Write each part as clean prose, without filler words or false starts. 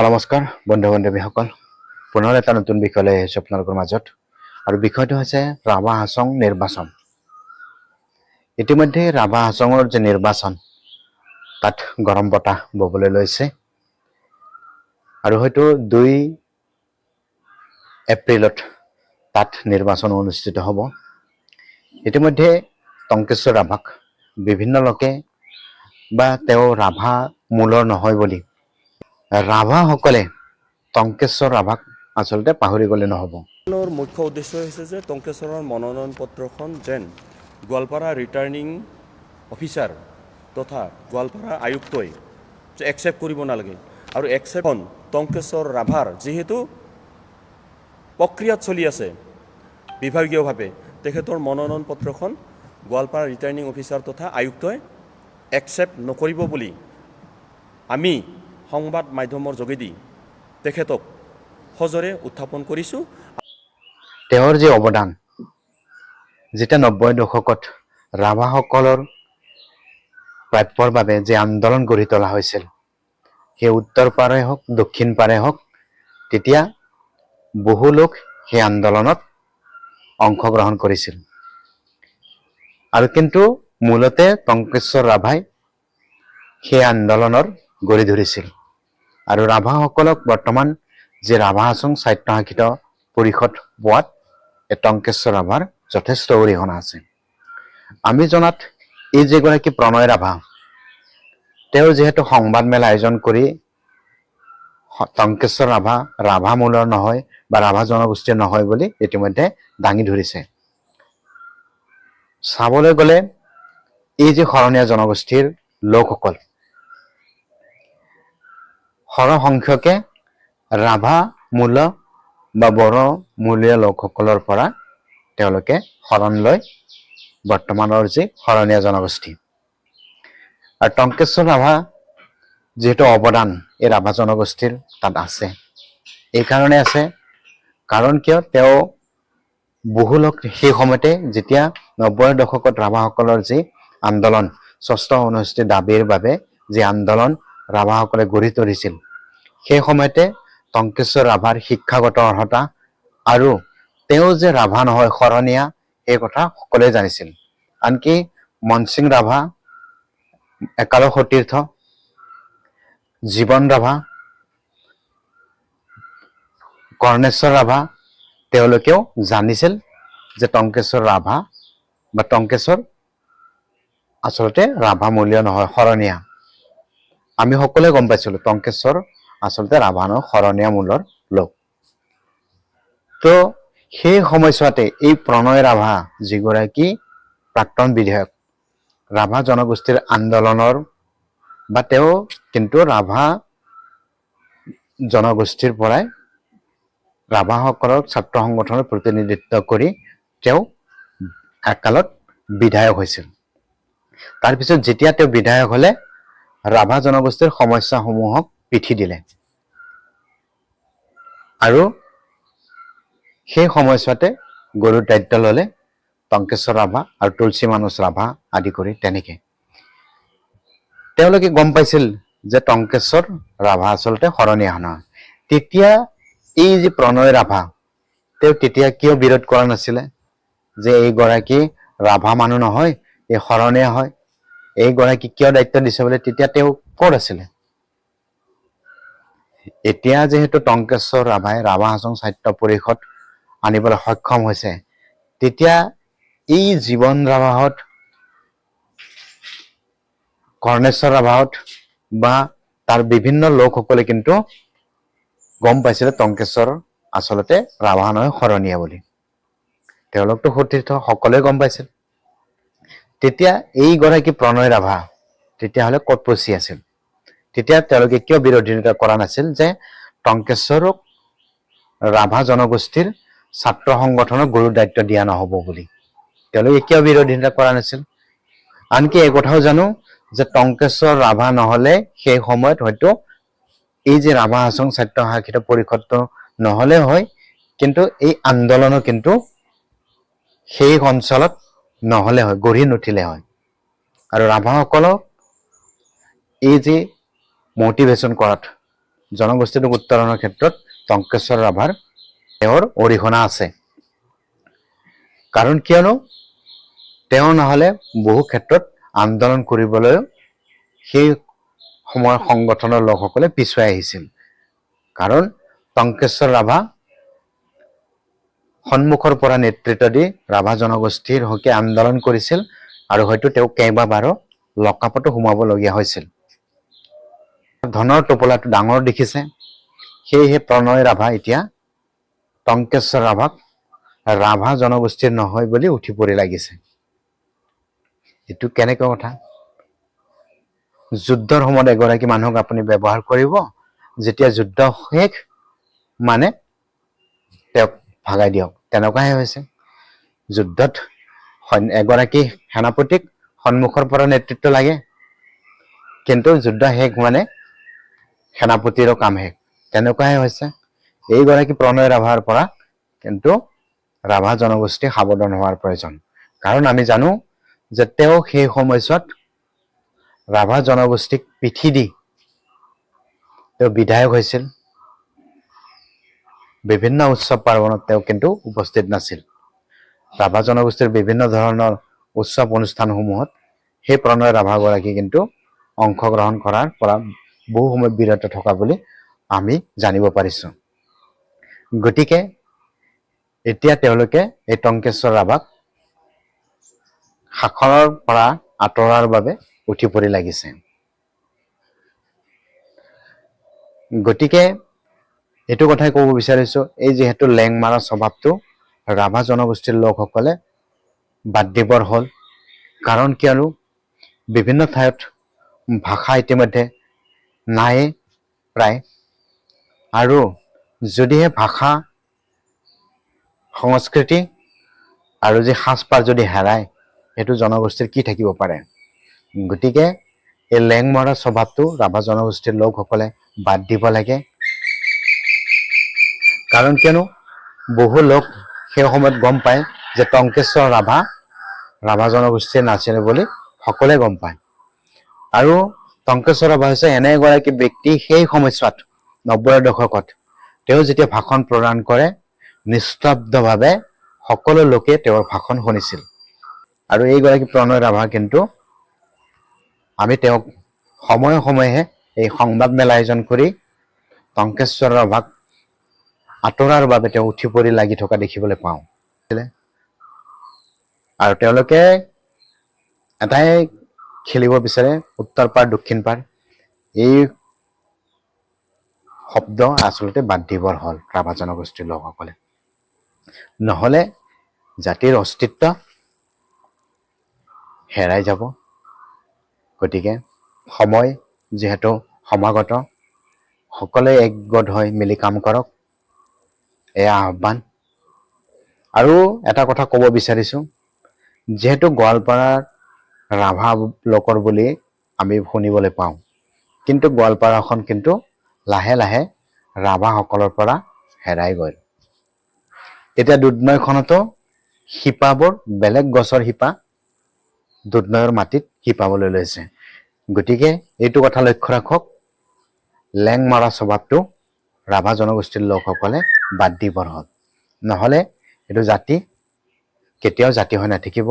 নমস্কাৰ বন্ধু বান্ধৱীসকল পুনৰ এটা নতুন বিষয় লৈ আহিছোঁ আপোনালোকৰ মাজত আৰু বিষয়টো হৈছে ৰাভা হাছং নিৰ্বাচন। ইতিমধ্যে ৰাভা হাছঙৰ যে নিৰ্বাচন তাত গৰম বতাহ ববলৈ লৈছে আৰু হয়তো 2 এপ্ৰিলত তাত নিৰ্বাচন অনুষ্ঠিত হ'ব। ইতিমধ্যে টংকেশ্বৰ ৰাভাক বিভিন্ন লোকে বা তেওঁ ৰাভা মূলৰ নহয় বুলি ৰাভাসকলে টংকেশ্বৰ ৰাভাক আচলতে পাহৰি গ'লে নহ'ব। মুখ্য উদ্দেশ্য হৈছে যে টংকেশ্বৰৰ মনোনয়ন পত্ৰখন যেন গোৱালপাৰা ৰিটাৰ্নিং অফিচাৰ তথা গোৱালপাৰা আয়ুক্তই একচেপ্ট কৰিব নালাগে আৰু একচেপ্ট টংকেশ্বৰ ৰাভাৰ যিহেতু প্ৰক্ৰিয়াত চলি আছে বিভাগীয়ভাৱে তেখেতৰ মনোনয়ন পত্ৰখন গোৱালপাৰা ৰিটাৰ্নিং অফিচাৰ তথা আয়ুক্তই একচেপ্ট নকৰিব বুলি আমি সংবাদ মাধ্যমৰ যোগেদি তেখেতক সজৰে উত্থাপন কৰিছোঁ। তেওঁৰ যে অৱদান যেতিয়া 90 দশকত ৰাভাসকলৰ প্ৰাপ্যৰ বাবে যে আন্দোলন গঢ়ি তোলা হৈছিল, সেই উত্তৰ পাৰে হওক দক্ষিণ পাৰে হওক, তেতিয়া বহু লোক সেই আন্দোলনত অংশগ্ৰহণ কৰিছিল আৰু কিন্তু মূলতে টংকেশ্বৰ ৰাভাই সেই আন্দোলনৰ গঢ়ি ধৰিছিল আৰু ৰাভাসকলক বৰ্তমান যে ৰাভা হাছং স্বায়ত্তশাসিত পৰিষদ পোৱাত টংকেশ্বৰ ৰাভাৰ যথেষ্ট অৰিহণা আছে। আমি জনাত এই যেগৰাকী প্ৰণয় ৰাভা, তেওঁ যিহেতু সংবাদ মেল আয়োজন কৰি টংকেশ্বৰ ৰাভা ৰাভা মূলৰ নহয় বা ৰাভা জনগোষ্ঠীৰ নহয় বুলি ইতিমধ্যে দাঙি ধৰিছে। চাবলৈ গ'লে এই যে শৰণীয়া জনগোষ্ঠীৰ লোকসকল সৰহসংখ্যকে ৰাভা মূল বা বড়ো মূলীয় লোকসকলৰ পৰা তেওঁলোকে শৰণ লয় বৰ্তমানৰ যি শৰণীয়া জনগোষ্ঠী। আৰু টংকেশ্বৰ ৰাভা যিহেতু অৱদান এই ৰাভা জনগোষ্ঠীৰ তাত আছে, এই কাৰণে আছে কাৰণ কিয় তেওঁ বহু লোক সেই সময়তে যেতিয়া 90 দশকত ৰাভাসকলৰ যি আন্দোলন ষষ্ঠ অনুসূচিৰ দাবীৰ বাবে যি আন্দোলন ৰাভাসকলে গঢ়ি তুলিছিল, সেই সময়তে টংকেশ্বৰ ৰাভাৰ শিক্ষাগত অৰ্হতা আৰু তেওঁ যে ৰাভা নহয় শৰণীয়া এই কথা সকলোৱে জানিছিল। আনকি মনসিং ৰাভা, একালশ সতীৰ্থ, জীৱন ৰাভা, কৰ্ণেশ্বৰ ৰাভা তেওঁলোকেও জানিছিল যে টংকেশ্বৰ ৰাভা বা টংকেশ্বৰ আচলতে ৰাভা মূলীয় নহয় শৰণীয়া। আমি সকলোৱে গম পাইছিলো টংকেশ্বৰ আচলতে ৰাভা নহয় শৰণীয়া মূলৰ লোক। তো সেই সময়ছোৱাতে এই প্ৰণয় ৰাভা যিগৰাকী প্ৰাক্তন বিধায়ক, ৰাভা জনগোষ্ঠীৰ আন্দোলনৰ বা তেওঁ কিন্তু ৰাভা জনগোষ্ঠীৰ পৰাই ৰাভাসকলৰ ছাত্ৰ সংগঠনৰ প্ৰতিনিধিত্ব কৰি তেওঁ একালত বিধায়ক হৈছিল। তাৰপিছত যেতিয়া তেওঁ বিধায়ক হলে ৰাভা জনগোষ্ঠীৰ সমস্যাসমূহক পিঠি দিলে আৰু সেই সময়ছোৱাতে গৰুৰ দায়িত্ব ললে টংকেশ্বৰ ৰাভা আৰু তুলসী মানস ৰাভা আদি কৰি। তেনেকে তেওঁলোকে গম পাইছিল যে টংকেশ্বৰ ৰাভা আচলতে শৰণীয়া নহয়। তেতিয়া এই যে প্ৰণয় ৰাভা, তেওঁ তেতিয়া কিয় বিৰোধ কৰা নাছিলে যে এইগৰাকী ৰাভা মানুহ নহয়, এই শৰণীয়া হয়, এইগৰাকী কিয় দায়িত্ব দিছে বোলে? তেতিয়া তেওঁ ক'ত আছিলে? এতিয়া যেহেতু টংকেশ্বৰ ৰাভাই ৰাভা হাছং স্বায়ত্ত পৰিষদ আনিবলৈ সক্ষম হৈছে, তেতিয়া এই জীৱন ৰাভাহঁত, কৰ্ণেশ্বৰ ৰাভাহঁত বা তাৰ বিভিন্ন লোকসকলে কিন্তু গম পাইছিলে টংকেশ্বৰ আচলতে ৰাভা নহয় শৰণীয়া বুলি। তেওঁলোকতো সতীৰ্থ, সকলোৱে গম পাইছিল। তেতিয়া এইগৰাকী প্ৰণয় ৰাভা তেতিয়াহ'লে ক'ত পচি আছিল? তেতিয়া তেওঁলোকে কিয় বিৰোধিতা কৰা নাছিল যে টংকেশ্বৰক ৰাভা জনগোষ্ঠীৰ ছাত্ৰ সংগঠনৰ গুৰুৰ দায়িত্ব দিয়া নহব বুলি? তেওঁলোকে কিয় বিৰোধিতা কৰা নাছিল? আনকি এই কথাও জানো যে টংকেশ্বৰ ৰাভা নহলে সেই সময়ত হয়তো এই যে ৰাভা হাছং স্বায়ত্তশাসিত পৰিষদটো নহলে হয়, কিন্তু এই আন্দোলনো কিন্তু সেই অঞ্চলত নহলে হয়, গঢ়ি নুঠিলে হয়। আৰু ৰাভাসকলক এই যে মটিভেশ্যন কৰাত জনগোষ্ঠীটোক উত্তৰণৰ ক্ষেত্ৰত টংকেশ্বৰ ৰাভাৰ তেওঁৰ অৰিহণা আছে। কাৰণ কিয়নো তেওঁ নহ'লে বহু ক্ষেত্ৰত আন্দোলন কৰিবলৈ সেই সময়ৰ সংগঠনৰ লোকসকলে পিছুৱাই আহিছিল। কাৰণ টংকেশ্বৰ ৰাভা সন্মুখৰ পৰা নেতৃত্ব দি ৰাভা জনগোষ্ঠীৰ হকে আন্দোলন কৰিছিল আৰু হয়তো তেওঁ কেইবাবাৰো লকআপতো সোমাবলগীয়া হৈছিল। ধনৰ টোপোলাটো ডাঙৰ দেখিছে, সেয়েহে প্ৰণয় ৰাভা এতিয়া টংকেশ্বৰ ৰাভাক ৰাভা জনগোষ্ঠীৰ নহয় বুলি উঠি পৰি লাগিছে। এইটো কেনেকুৱা কথা? যুদ্ধৰ সময়ত এগৰাকী মানুহক আপুনি ব্যৱহাৰ কৰিব, যেতিয়া যুদ্ধ শেষ মানে তেওঁক ভাগাই দিয়ক, তেনেকুৱাহে হৈছে। যুদ্ধত এগৰাকী সেনাপতিক সন্মুখৰ পৰা নেতৃত্ব লাগে, কিন্তু যুদ্ধ শেষ মানে সেনাপতিৰো কাম শেষ, তেনেকুৱাহে হৈছে। এইগৰাকী প্ৰণয় ৰাভাৰ পৰা কিন্তু ৰাভা জনগোষ্ঠী সাৱধান হোৱাৰ প্ৰয়োজন। কাৰণ আমি জানো যে তেওঁ সেই সময়ছোৱাত ৰাভা জনগোষ্ঠীক পিঠি দি তেওঁ বিধায়ক হৈছিল। বিভিন্ন উৎসৱ পাৰ্বণত তেওঁ কিন্তু উপস্থিত নাছিল। ৰাভা জনগোষ্ঠীৰ বিভিন্ন ধৰণৰ উৎসৱ অনুষ্ঠানসমূহত সেই প্ৰণয় ৰাভাগৰাকী কিন্তু অংশগ্ৰহণ কৰাৰ পৰা বহু সময় বিৰত থকা বুলি আমি জানিব পাৰিছো। গতিকে এতিয়া তেওঁলোকে এই টংকেশ্বৰ ৰাভাক শাসনৰ পৰা আঁতৰাৰ বাবে উঠি পৰি লাগিছে। গতিকে এইটো কথাই ক'ব বিচাৰিছো, এই যিহেতু লেংমাৰা স্বভাৱটো ৰাভা জনগোষ্ঠীৰ লোকসকলে বাদ দিবৰ হ'ল। কাৰণ কিয়নো বিভিন্ন ঠাইত ভাষা ইতিমধ্যে নাই প্ৰায়, আৰু যদিহে ভাষা সংস্কৃতি আৰু যি সাজপাৰ যদি হেৰাই, সেইটো জনগোষ্ঠীৰ কি থাকিব পাৰে? গতিকে এই লেংমৰা স্বভাৱটো ৰাভা জনগোষ্ঠীৰ লোকসকলে বাদ দিব লাগে। কাৰণ কিয়নো বহু লোক সেই সময়ত গম পায় যে টংকেশ্বৰ ৰাভা জনগোষ্ঠীৰ নাছিল বুলি সকলোৱে গম পায়। আৰু টংকেশ্বৰ ৰাভা হৈছে এনে এগৰাকী ব্যক্তি, সেই সময়ছোৱাত ৯০ৰ দশকত তেওঁ যেতিয়া ভাষণ প্ৰদান কৰে, নিস্তব্ধভাৱে সকলো লোকে তেওঁৰ ভাষণ শুনিছিল। আৰু এইগৰাকী প্ৰণয় ৰাভা কিন্তু আমি তেওঁক সময়ে সময়েহে এই সংবাদ মেলা আয়োজন কৰি টংকেশ্বৰ ৰাভাক আঁতৰাৰ বাবে তেওঁ উঠি পৰি লাগি থকা দেখিবলৈ পাওঁ। আৰু তেওঁলোকে এটাই খেলিব বিচাৰে, উত্তৰ পাৰ দক্ষিণ পাৰ। এই শব্দ আচলতে বাদ দিবৰ হ'ল ৰাভা জনগোষ্ঠীৰ লোকসকলে। নহ'লে জাতিৰ অস্তিত্ব হেৰাই যাব। গতিকে সময় যিহেতু সমাগত, সকলোৱে একগোট হৈ মিলি কাম কৰক, এয়া আহ্বান। আৰু এটা কথা ক'ব বিচাৰিছো, যিহেতু গোৱালপাৰাৰ ৰাভা লোকৰ বুলি আমি শুনিবলৈ পাওঁ, কিন্তু গোৱালপাৰাখন কিন্তু লাহে লাহে ৰাভাসকলৰ পৰা হেৰাই গ'ল। এতিয়া দুধনৈখনতো শিপাবোৰ বেলেগ গছৰ শিপা দুধনৈৰ মাটিত শিপাবলৈ লৈছে। গতিকে এইটো কথা লক্ষ্য ৰাখক, লেংমৰা স্বভাৱটো ৰাভা জনগোষ্ঠীৰ লোকসকলে বাদ দিবৰ হ'ল। নহ'লে এইটো জাতি কেতিয়াও জাতি হৈ নাথাকিব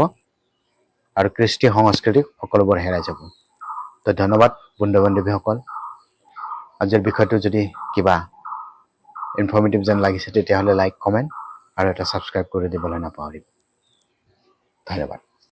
আৰু কৃষ্টি সংস্কৃতি সকলোবোৰ হেৰাই যাব। তো ধন্যবাদ বন্ধু বান্ধৱীসকল। আজিৰ বিষয়টো যদি কিবা ইনফৰ্মেটিভ যেন লাগিছে, তেতিয়াহ'লে লাইক, কমেণ্ট আৰু এটা ছাবস্ক্ৰাইব কৰি দিবলৈ নাপাহৰিব। ধন্যবাদ।